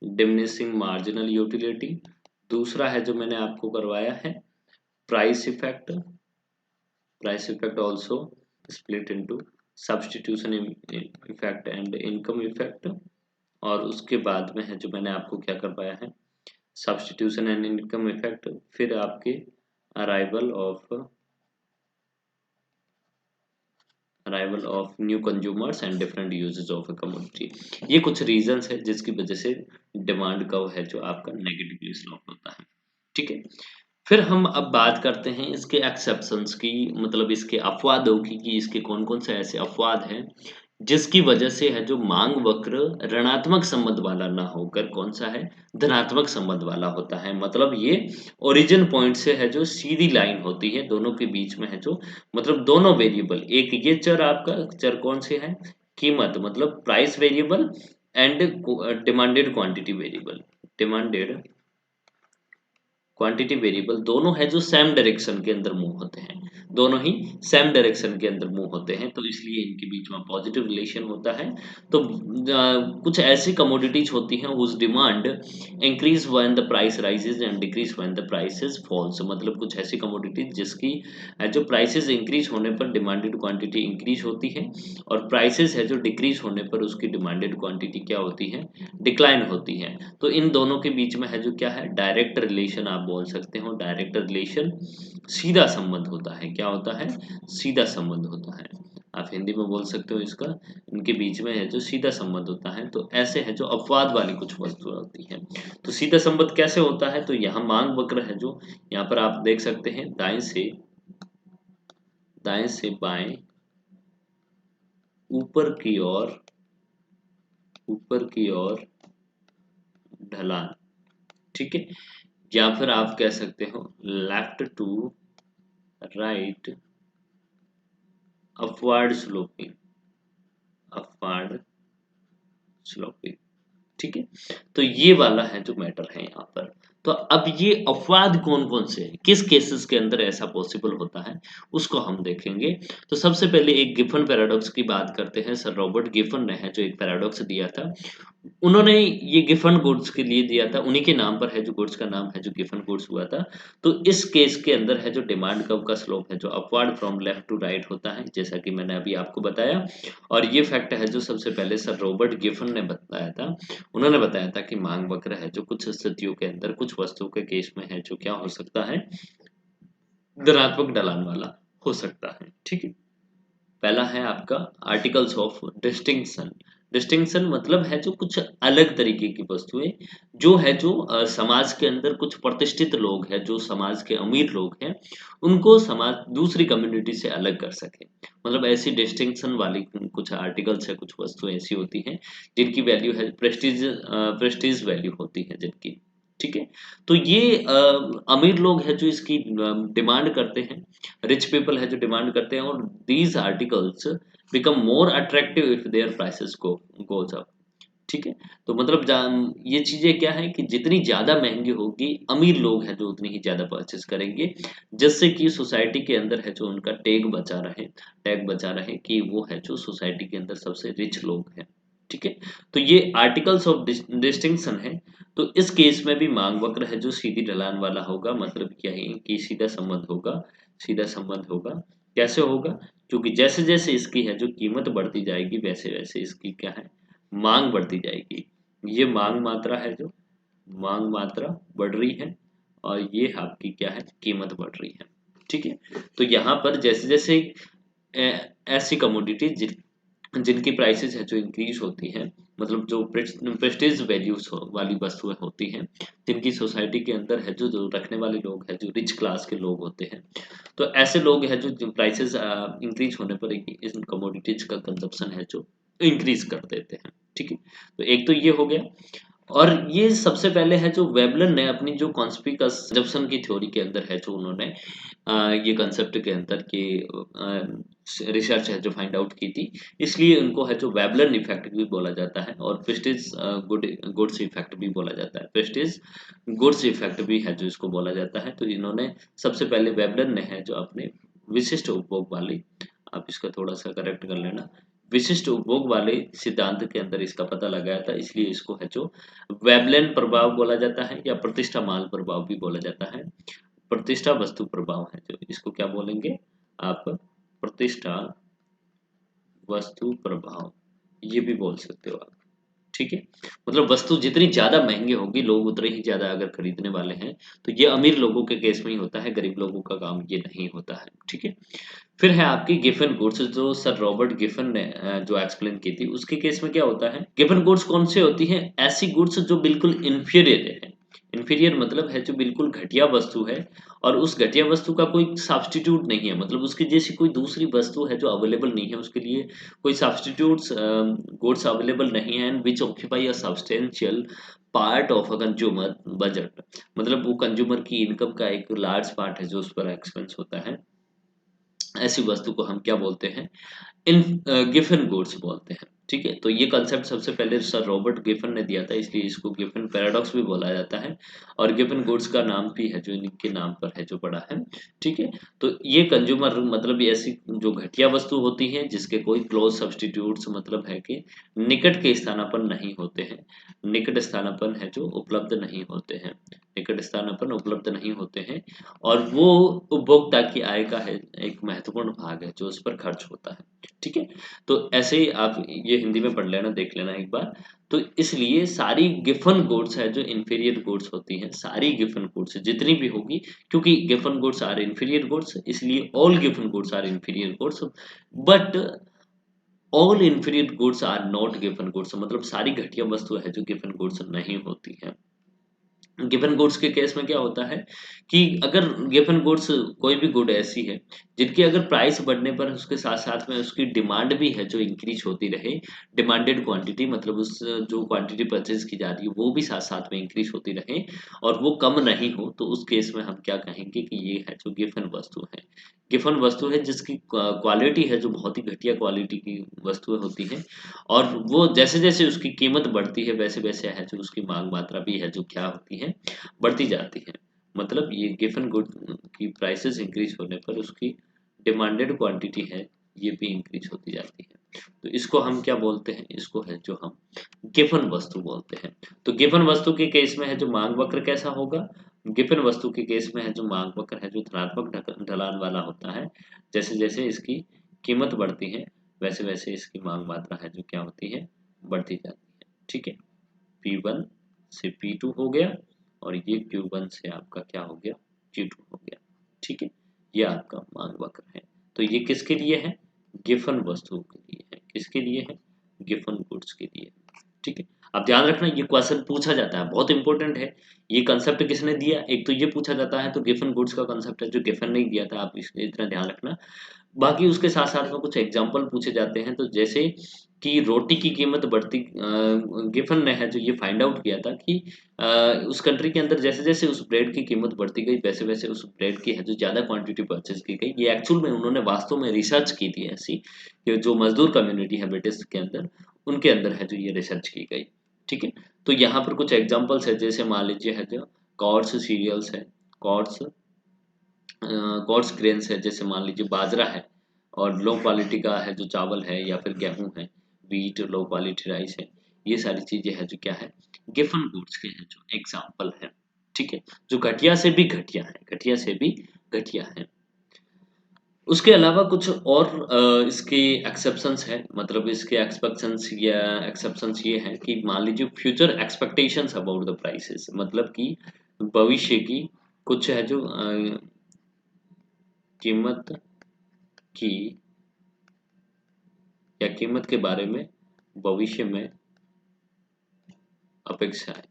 diminishing marginal utility. दूसरा है जो मैंने आपको करवाया है price effect, price effect also split into substitution effect and income effect. और उसके बाद में है जो मैंने आपको क्या करवाया है, सब्स्टिट्यूशन एंड इनकम इफेक्ट, फिर आपके arrival of new consumers and different uses of a commodity. ये कुछ रीजंस है जिसकी वजह से डिमांड कर्व है जो आपका नेगेटिवली स्लोप होता है। ठीक है, फिर हम अब बात करते हैं इसके एक्सेप्शंस की, मतलब इसके अपवादों की कि इसके कौन कौन से ऐसे अपवाद हैं जिसकी वजह से है जो मांग वक्र ऋणात्मक संबंध वाला ना होकर कौन सा है, धनात्मक संबंध वाला होता है। मतलब ये ओरिजिन पॉइंट से है जो सीधी लाइन होती है, दोनों के बीच में है जो मतलब दोनों वेरिएबल, एक ये चर आपका चर कौन से है, कीमत मतलब price variable and demanded quantity variable, demanded quantity variable दोनों है जो सेम डायरेक्शन के अंदर मूव होते हैं, दोनों ही सेम डायरेक्शन के अंदर मूव होते हैं, तो इसलिए इनके बीच में पॉजिटिव रिलेशन होता है। तो कुछ ऐसी कमोडिटीज होती हैं whose demand increase when the price rises and decrease when the prices falls. मतलब कुछ ऐसी कमोडिटीज जिसकी जो प्राइसेस इंक्रीज होने पर डिमांडेड क्वांटिटी इंक्रीज होती है और प्राइसेस है जो डिक्रीज होने पर उसकी डिमांडेड क्वांटिटी क्या होती है, डिक्लाइन होती है। तो इन दोनों के बीच में है जो क्या है, डायरेक्ट रिलेशन आप बोल सकते हो, डायरेक्ट रिलेशन, सीधा संबंध होता है। क्या होता है, सीधा संबंध होता है। आप हिंदी में बोल सकते हो इसका, इनके बीच में है जो सीधा संबंध होता है। तो ऐसे है जो अपवाद वाली कुछ वस्तुएं होती हैं। तो सीधा संबंध कैसे होता है, तो यहाँ मांग वक्र है जो यहाँ पर आप देख सकते हैं, दाएं से बाएं, ऊपर की ओर, ऊपर की ओर ढलान, ठीक है। या फिर आप कह सकते हो left to right upward sloping, upward sloping, ठीक है। तो ये वाला है जो मैटर है यहाँ पर। तो अब ये अपवाद कौन कौन से हैं, किस केसेस के अंदर ऐसा पॉसिबल होता है, उसको हम देखेंगे। तो सबसे पहले एक गिफन पैराडॉक्स की बात करते हैं। सर रॉबर्ट गिफन ने है जो एक पैराडॉक्स दिया था, उन्होंने ये गिफन गुड्स के लिए दिया था, उन्हीं के नाम पर है जो गुड्स का नाम है जो गिफन गुड्स हुआ था। तो इस केस के अंदर है जो डिमांड कर्व का स्लोप है जो upward from left to right होता है, जैसा कि मैंने अभी आपको बताया। और ये फैक्ट है जो सबसे पहले सर रॉबर्ट गिफन ने बताया था। उन्होंने बताया था कि मांग वक्र है जो कुछ स्थितियों के अंदर, कुछ वस्तुओं के केस में है जो क्या हो सकता है, धनात्मक ढलान वाला हो सकता है, ठीक है। पहला है आपका आर्टिकल्स ऑफ डिस्टिंक्शन। डिस्टिंक्शन मतलब है जो कुछ अलग तरीके की वस्तुएं, जो है जो समाज के अंदर कुछ प्रतिष्ठित लोग हैं, जो समाज के अमीर लोग हैं, उनको समाज दूसरी कम्युनिटी से अलग कर सके। मतलब ऐसी डिस्टिंक्शन वाली कुछ आर्टिकल्स है, कुछ वस्तुएं ऐसी होती हैं जिनकी वैल्यू है प्रेस्टीज, प्रेस्टीज वैल्यू होती है जिनकी, ठीक है। तो ये अमीर लोग हैं जो इसकी डिमांड करते हैं, रिच पीपल है जो डिमांड करते हैं, और these articles become more attractive if their prices goes up, ठीक है। तो मतलब ये चीजें क्या है कि जितनी ज्यादा महंगी होगी, अमीर लोग हैं जो उतनी ही ज्यादा परचेस करेंगे, जिससे कि सोसाइटी के अंदर है जो उनका टैग बचा रहे कि वो है जो सोसाइटी के अंदर सबसे रिच लोग हैं, ठीक है। तो ये आर्टिकल्स ऑफ डिस्टिंक्शन है। तो इस केस में भी मांग वक्र है जो सीधी ढलान वाला होगा, मतलब क्या है कि सीधा संबंध होगा, सीधा संबंध होगा। कैसे होगा, क्योंकि जैसे जैसे इसकी है जो कीमत बढ़ती जाएगी, वैसे वैसे इसकी क्या है, मांग बढ़ती जाएगी। ये मांग मात्रा है जो, मांग मात्रा बढ़ रही है, और ये आपकी क्या है, कीमत बढ़ रही है, ठीक है। तो यहाँ पर जैसे जैसे ऐसी कमोडिटी जिनकी प्राइसेस है जो इंक्रीज होती हैं, मतलब जो प्रेस्टीज वैल्यूज वाली वस्तुएं होती हैं, जिनकी सोसाइटी के अंदर है जो रखने वाले लोग हैं, जो रिच क्लास के लोग होते हैं, तो ऐसे लोग हैं जो प्राइसेस इंक्रीज होने पर इन कमोडिटीज का कंजप्शन है जो इंक्रीज कर देते हैं, ठीक है। तो एक तो ये हो गया। और ये सबसे पहले है जो वेबलन ने अपनी जो कॉन्स्पिकस कंजप्शन की थ्योरी के अंदर है जो उन्होंने ये कंसेप्ट के अंदर की रिसर्च है जो फाइंड आउट की थी, इसलिए उनको है जो वेबलन इफेक्ट भी बोला जाता है, और प्रेस्टीज गुड्स इफेक्ट भी बोला जाता है, प्रेस्टीज गुड्स इफेक्ट भी है जो इसको बोला जाता है। तो इन्होंने सबसे पहले वेबलन ने है जो अपने विशिष्ट उपभोग वाली, आप इसका थोड़ा सा करेक्ट कर लेना, विशिष्ट उपभोग वाले सिद्धांत के अंदर इसका पता लगाया था, इसलिए इसको है जो वेबलेन प्रभाव बोला जाता है, या प्रतिष्ठा माल प्रभाव भी बोला जाता है। प्रतिष्ठा वस्तु प्रभाव है जो, इसको क्या बोलेंगे आप, प्रतिष्ठा वस्तु प्रभाव, ये भी बोल सकते हो आप, ठीक है। मतलब वस्तु जितनी ज्यादा महंगी होगी, लोग उतने ही ज्यादा अगर खरीदने वाले हैं। तो ये अमीर लोगों के केस में ही होता है, गरीब लोगों का काम ये नहीं होता है, ठीक है। फिर है आपकी गिफन गुड्स, जो सर रॉबर्ट गिफन ने जो एक्सप्लेन की थी, उसके केस में क्या होता है, गिफन गुड्स कौन से होती हैं, ऐसी गुड्स जो बिल्कुल इंफीरियर है। इंफीरियर मतलब है जो बिल्कुल घटिया वस्तु है, और उस घटिया वस्तु का कोई सब्स्टिट्यूट नहीं है, मतलब उसकी जैसी कोई दूसरी वस्तु है जो अवेलेबल नहीं है, उसके लिए कोई सब्स्टिट्यूट्स गुड्स अवेलेबल नहीं है, and which occupy a substantial part of a consumer budget. मतलब वो कंज्यूमर की इनकम का एक लार्ज पार्ट है जो उस पर एक्सपेंस होता है, ऐसी वस्तु को हम क्या बोलते हैं, इन गिफन गुड्स बोलते हैं, ठीक है। तो ये कंसेप्ट सबसे पहले सर रॉबर्ट गिफन ने दिया था, इसलिए इसको गिफन पैराडॉक्स भी बोला जाता है, और गिफन गुड्स का नाम भी है जो इनके नाम पर है जो पड़ा है, ठीक है। तो ये कंज्यूमर मतलब ये ऐसी जो घटिया वस्तु होती है जिसके कोई क्लोज सब्स्टिट्यूट्स, मतलब है कि निकट के स्थानापन्न नहीं होते हैं, निकट स्थानापन्न है जो उपलब्ध नहीं होते हैं, निकट स्थानापन्न उपलब्ध नहीं होते हैं, और वो उपभोक्ता की आय का है एक महत्वपूर्ण भाग है जो उस पर खर्च होता है, ठीक है। तो ऐसे ही आप ये हिंदी में पढ़ लेना, देख लेना एक बार। तो इसलिए सारी गिवन गुड्स है जो इंफीरियर गुड्स होती हैं, सारी गिवन गुड्स जितनी भी होगी, क्योंकि given goods are inferior goods, इसलिए all given goods are inferior goods, but all inferior goods are not given goods, मतलब सारी घटिया वस्तु है जो गिवन गुड्स नहीं होती है। गिवन गुड्स के केस में क्या होता है कि अगर गिवन गुड्स, कोई भी गुड ऐसी है जिनकी अगर प्राइस बढ़ने पर उसके साथ साथ में उसकी डिमांड भी है जो इंक्रीज होती रहे, डिमांडेड क्वांटिटी, मतलब उस जो क्वांटिटी परचेज की जा रही है वो भी साथ साथ में इंक्रीज होती रहे और वो कम नहीं हो, तो उस केस में हम क्या कहेंगे कि ये है जो गिवन वस्तु है। गिवन वस्तु है जिसकी क्वालिटी है जो बहुत ही घटिया क्वालिटी की वस्तुएं होती है, और वो जैसे-जैसे उसकी कीमत बढ़ती है वैसे-वैसे है जो उसकी माँग मात्रा भी है जो क्या होती है, बढ़ती जाती है। मतलब ये गिवन गुड की प्राइसेज़ इंक्रीज़ होने पर उसकी डिमांडेड क्वांटिटी है, ये भी इंक्रीज़ होती जाती है। तो इसको हम क्या बोलते हैं? इसको है जो हम गिवन वस्तु बोलते हैं। तो गिवन वस्तु के केस में है जो माँग वक्र कैसा होगा? गिवन वस्तु के केस में है जो माँग वक्र है जो धनात्मक ढलान वाला होता है। जैसे-जैसे इसकी कीमत बढ़ती है वैसे-वैसे इसकी माँग मात्रा है जो क्या होती है, बढ़ती जाती है। ठीक है? P1 से P2 हो गया और ये Q1 से आपका क्या हो गया, Q2 हो गया। ठीक है? ये आपका माँग वक्र है। तो ये किसके लिए है? गिवन वस्तुओं के लिए है। किसके लिए है? गिवन गुड्स के लिए। ठीक है? अब ध्यान रखना ये क्वेश्चन पूछा जाता है, बहुत इंपॉर्टेंट है। ये कांसेप्ट किसने दिया? एक तो ये पूछा जाता है, तो गिवन गुड्स का कांसेप्ट है जो गिवन ने दिया था, आप इसलिए इतना ध्यान रखना। बाकी उसके साथ-साथ में कुछ एग्ज़ाम्पल पूछे जाते हैं, तो जैसे कि रोटी की कीमत बढ़ती, गिवन ने है जो ये फाइंड आउट किया था कि अ, उस कंट्री के अंदर जैसे-जैसे उस ब्रेड की कीमत बढ़ती गई, वैसे-वैसे उस ब्रेड की है जो ज़्यादा क्वांटिटी परचेज़ की गई। ये एक्चुअल में उन्होंने वास्तव में रिसर्च की थी ऐसी, कि जो मज़दूर कम्युनिटी है ब्रिटिश के अंदर, उनके अंदर है जो ये रिसर्च की गई। ठीक है? तो यहाँ पर कुछ एग्ज़ाम्पल्स हैं, जैसे मान लीजिए है जो कॉर्ड्स सीरियल्स है, कॉर्ड्स कोर्स ग्रेन्स है, जैसे मान लीजिए बाजरा है, और लो क्वालिटी का है जो चावल है या फिर गेहूं है, व्हीट, लो क्वालिटी राइस है, ये सारी चीजें हैं जो क्या है, गिवन गुड्स के हैं जो एग्जाम्पल है। ठीक है? जो घटिया से भी घटिया है, घटिया से भी घटिया है। उसके अलावा कुछ और इसके एक्सेप्शंस हैं, मतलब इसके एक्सपेक्शंस या एक्सेप्शंस ये हैं कि मान लीजिए future expectations about the prices, मतलब कि भविष्य की कुछ है जो कीमत की या कीमत के बारे में भविष्य में अपेक्षाएं।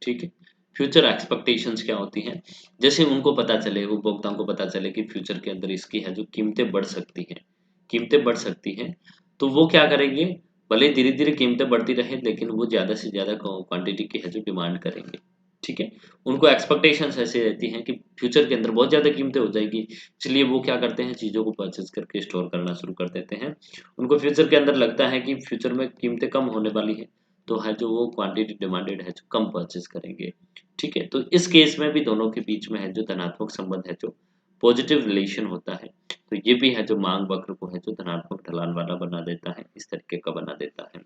ठीक है? फ्यूचर एक्सपेक्टेशंस क्या होती हैं? जैसे उनको पता चले, उपभोक्ताओं को पता चले कि फ्यूचर के अंदर इसकी है जो कीमतें बढ़ सकती हैं, कीमतें बढ़ सकती हैं, तो वो क्या करेंगे? भले धीरे धीरे कीमतें बढ़ती रहें, लेकिन वो ज्यादा से ज्यादा क्वांटिटी की है जो डिमांड करेंगे। ठीक है? उनको एक्सपेक्टेशंस ऐसे रहती हैं कि फ्यूचर के अंदर बहुत ज्यादा कीमतें हो जाएगी, इसलिए वो क्या करते हैं, चीजों को परचेज करके स्टोर करना शुरू कर देते हैं। उनको फ्यूचर के अंदर लगता है कि फ्यूचर में कीमतें कम होने वाली है, तो है जो वो क्वांटिटी डिमांडेड है जो कम परचेज करेंगे। ठीक है? तो इस केस में भी दोनों के बीच में है जो धनात्मक संबंध है, जो पॉजिटिव रिलेशन होता है, तो ये भी है जो मांग वक्र को है जो धनात्मक ढलान वाला बना देता है, इस तरीके का बना देता है।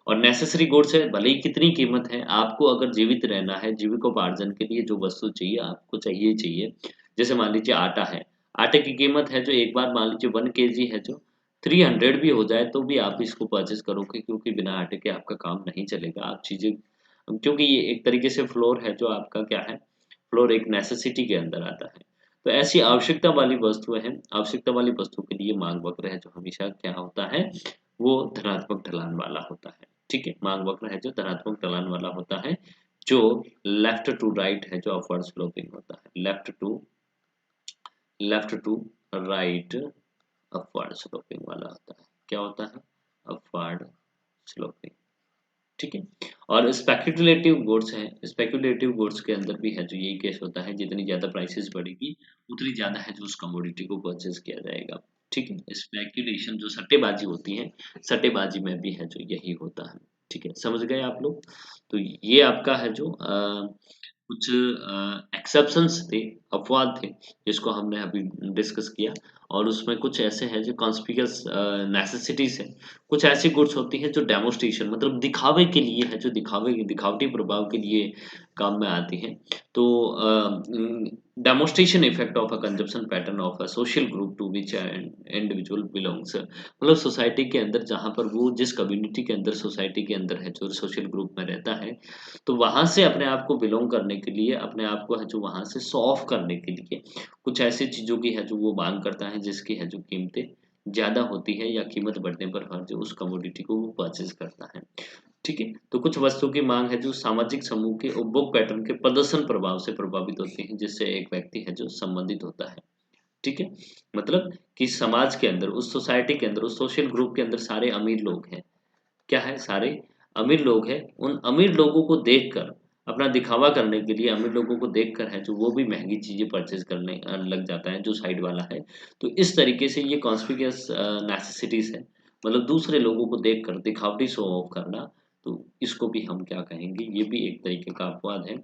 और नेसेसरी गुड्स है, भले ही कितनी कीमत है, आपको अगर जीवित रहना है, जीविकोपार्जन के लिए जो वस्तु चाहिए आपको चाहिए ही चाहिए। जैसे मान लीजिए आटा है, आटे की कीमत है जो एक बार मान लीजिए 1 केजी है जो 300 भी हो जाए तो भी आप इसको परचेज़ करोगे, क्योंकि बिना आटे के आपका काम नहीं चलेगा। आप चीज़ें, क्योंकि ये एक तरीके से फ्लोर है जो आपका क्या है, फ्लोर एक नेसेसिटी के अंदर आता है। तो ऐसी आवश्यकता वाली वस्तुएँ हैं, आवश्यकता वाली वस्तु के लिए माँग वक्र है जो हमेशा क्या होता है, वो धनात्मक ढलान वाला होता है। ठीक है? मांग वक्र है जो धनात्मक ढलान वाला होता है, जो लेफ्ट टू राइट है जो अपवर्ड स्लोपिंग होता है। Left to right upward sloping वाला होता है। क्या होता है? Upward sloping. ठीक है? और स्पेक्युलेटिव गुड्स हैं, स्पेक्युलेटिव गुड्स के अंदर भी है जो यही केस होता है, जितनी ज़्यादा प्राइसेस बढ़ेगी, उतनी ज़्यादा है जो उस कमोडिटी को परचेज़ किया जाएगा। ठीक है? स्पेक्युलेशन जो सट्टेबाज़ी होती है, सट्टेबाज़ी में भी है जो यही होता है। ठीक है? समझ गए आप लोग? तो ये आपका है जो कुछ एक्सेप्शंस थे अपवाद थे जिसको हमने अभी डिस्कस किया, और उसमें कुछ ऐसे हैं जो कॉन्स्पिकुअस नेसेसिटीज हैं। कुछ ऐसी गुड्स होती हैं जो डेमोस्ट्रेशन मतलब दिखावे के लिए है, जो दिखावटी प्रभाव के लिए काम में आती हैं। तो demonstration effect of a consumption pattern of a social group to which individual belongs, मतलब सोसाइटी के अंदर जहाँ पर वो जिस कम्युनिटी के अंदर सोसाइटी के अंदर है, जो सोशल ग्रुप में रहता है, तो वहाँ से अपने आप को बिलॉन्ग करने के लिए, अपने आप को है जो वहाँ से शो ऑफ करने के लिए कुछ ऐसी चीज़ों की है जो वो माँग करता है, जिसकी है जो कीमतें ज़्यादा होती है, या कीमत बढ़ने पर हर जो उस कमोडिटी को वो परचेज़ करता है। ठीक है? तो कुछ वस्तुओं की माँग है जो सामाजिक समूह के उपभोग पैटर्न के प्रदर्शन प्रभाव से प्रभावित होती है, जिससे एक व्यक्ति है जो संबंधित होता है। ठीक है? मतलब कि समाज के अंदर, उस सोसाइटी के अंदर, उस सोशल ग्रुप के अंदर सारे अमीर लोग हैं। क्या है? सारे अमीर लोग हैं। उन अमीर लोगों को देखकर, अपना दिखावा करने के लिए अमीर लोगों को देखकर है जो वो भी महँगी चीज़ें परचेज़ करने लग जाता है, जो साइड वाला है। तो इस तरीके से ये कॉन्स्पिकुअस नेसेसिटीज़ है। मतलब दूसरे लोगों को देखकर दिखावटी शो ऑफ करना, तो इसको भी हम क्या कहेंगे? ये भी एक तरीके का अपवाद है।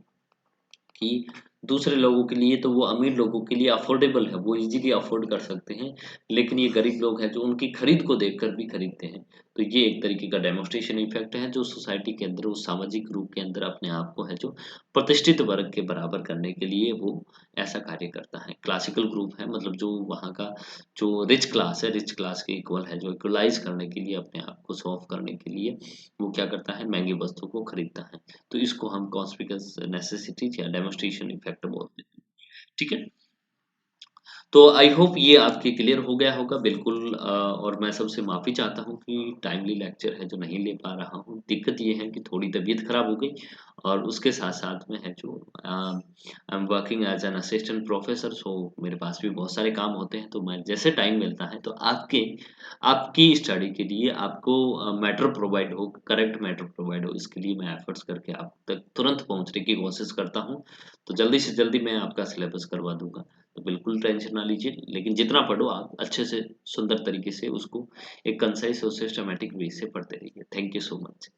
कि दूसरे लोगों के लिए तो वो अमीर लोगों के लिए अफोर्डेबल है, वो ईज़िली अफ़ोर्ड कर सकते हैं। लेकिन ये गरीब लोग हैं जो उनकी खरीद को देखकर भी खरीदते हैं। तो ये एक तरीके का डेमोस्ट्रेशन इफ़ेक्ट है जो सोसाइटी के अंदर, उस सामाजिक ग्रुप के अंदर अपने आप को है जो प्रतिष्ठित वर्ग के बराबर करने के लिए वो ऐसा कार्य करता है। क्लासिकल ग्रुप है, मतलब जो वहाँ का जो रिच क्लास है, रिच क्लास के इक्वल है, जो इक्वलाइज़ करने के लिए, अपने आप को शो ऑफ करने के लिए वो क्या करता है? महँगी वस्तु को खरीदता है। तो इसको हम कॉन्स्पिकुअस नेसेसिटीज़ या डेमोंस्ट्रेशन इफेक्ट बोलते हैं। ठीक है? तो आई होप ये आपके क्लियर हो गया होगा बिल्कुल, और मैं सबसे माफ़ी चाहता हूँ कि टाइमली लेक्चर है जो नहीं ले पा रहा हूँ। दिक्कत ये है कि थोड़ी तबीयत खराब हो गई, और उसके साथ-साथ में है जो I am working as an assistant professor, so मेरे पास भी बहुत सारे काम होते हैं। तो मैं जैसे टाइम मिलता है तो आपकी स्टडी के लिए आपको मैटर प्रोवाइड हो, करेक्ट मैटर प्रोवाइड हो, इसके लिए मैं एफर्ट्स करके आप तक तुरंत पहुँचने की कोशिश करता हूँ। तो जल्दी से जल्दी मैं आपका सिलेबस करवा दूँगा। तो बिल्कुल टेंशन ना लीजिए, लेकिन जितना पढ़ो आप अच्छे से, सुंदर तरीके से उसको एक कंसाइज़ और सिस्टमैटिक वे से पढ़ते रहिए। Thank you so much.